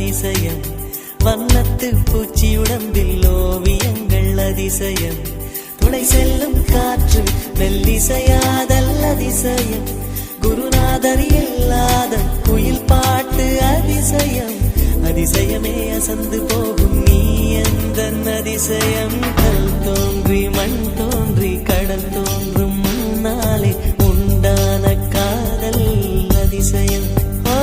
அதிசயம் வண்ணத்து பூச்சி உடம்பில் ஓவியங்கள் அதிசயம் துளை செல்லும் காற்று மெல்லிசையாதல் அதிசயம் குருநாதர் இல்லாத குயில்